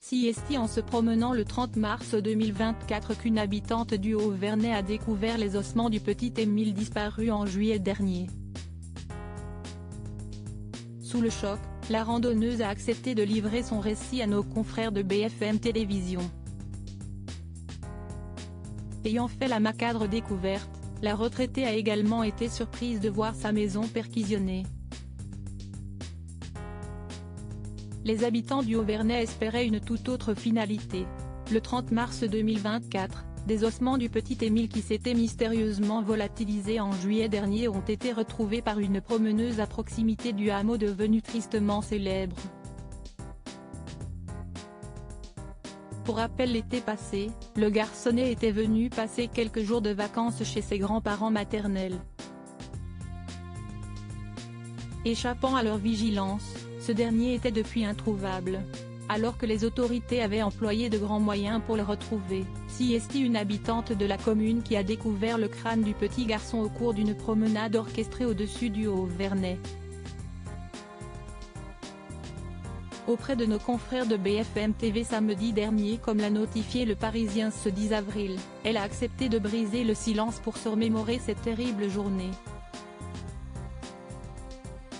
CST en se promenant le 30 mars 2024 qu'une habitante du Haut-Vernay a découvert les ossements du petit Émile disparu en juillet dernier. Sous le choc, la randonneuse a accepté de livrer son récit à nos confrères de BFM Télévision. Ayant fait la macabre découverte, la retraitée a également été surprise de voir sa maison perquisitionnée. Les habitants du Haut-Vernay espéraient une toute autre finalité. Le 30 mars 2024, des ossements du petit Émile qui s'était mystérieusement volatilisé en juillet dernier ont été retrouvés par une promeneuse à proximité du hameau devenu tristement célèbre. Pour rappel, l'été passé, le garçonnet était venu passer quelques jours de vacances chez ses grands-parents maternels. Échappant à leur vigilance, ce dernier était depuis introuvable. Alors que les autorités avaient employé de grands moyens pour le retrouver, CST, une habitante de la commune qui a découvert le crâne du petit garçon au cours d'une promenade orchestrée au-dessus du Haut-Vernay. Auprès de nos confrères de BFM TV samedi dernier, comme l'a notifié Le Parisien ce 10 avril, elle a accepté de briser le silence pour se remémorer cette terrible journée.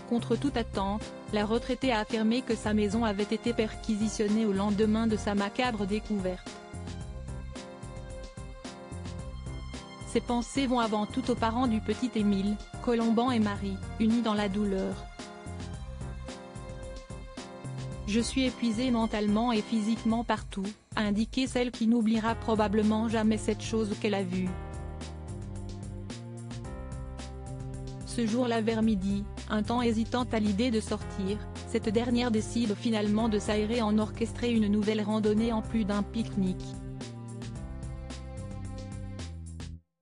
Contre toute attente, la retraitée a affirmé que sa maison avait été perquisitionnée au lendemain de sa macabre découverte. Ses pensées vont avant tout aux parents du petit Émile, Colomban et Marie, unis dans la douleur. Je suis épuisée mentalement et physiquement partout, a indiqué celle qui n'oubliera probablement jamais cette chose qu'elle a vue. Ce jour-là vers midi, un temps hésitante à l'idée de sortir, cette dernière décide finalement de s'aérer en orchestrer une nouvelle randonnée en plus d'un pique-nique.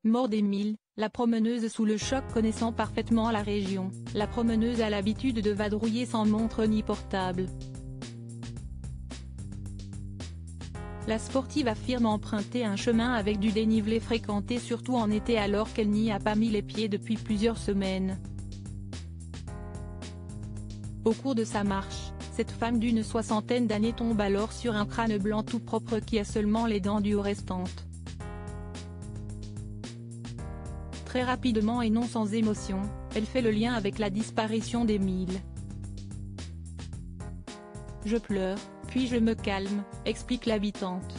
Mort d'Émile, la promeneuse sous le choc connaissant parfaitement la région, la promeneuse a l'habitude de vadrouiller sans montre ni portable. La sportive affirme emprunter un chemin avec du dénivelé fréquenté surtout en été alors qu'elle n'y a pas mis les pieds depuis plusieurs semaines. Au cours de sa marche, cette femme d'une soixantaine d'années tombe alors sur un crâne blanc tout propre qui a seulement les dents du haut restantes. Très rapidement et non sans émotion, elle fait le lien avec la disparition d'Émile. Je pleure, puis je me calme, explique l'habitante.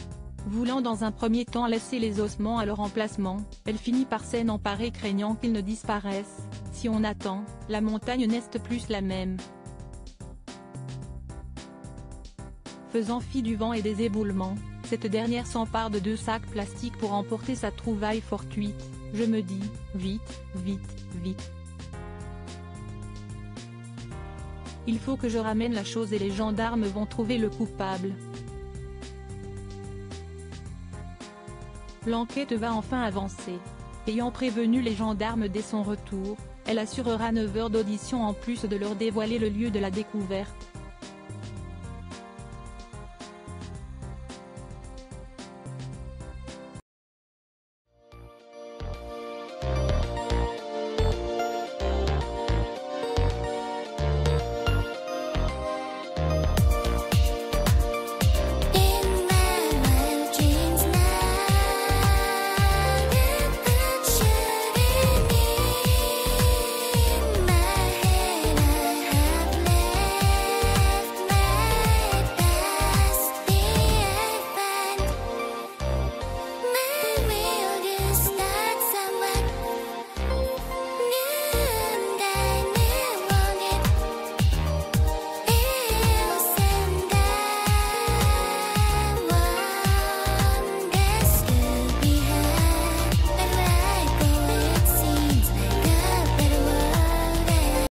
Voulant dans un premier temps laisser les ossements à leur emplacement, elle finit par s'en emparer craignant qu'ils ne disparaissent. Si on attend, la montagne n'est plus la même. Faisant fi du vent et des éboulements, cette dernière s'empare de 2 sacs plastiques pour emporter sa trouvaille fortuite. Je me dis, vite, vite, vite. Il faut que je ramène la chose et les gendarmes vont trouver le coupable. L'enquête va enfin avancer. Ayant prévenu les gendarmes dès son retour, elle assurera 9 heures d'audition en plus de leur dévoiler le lieu de la découverte.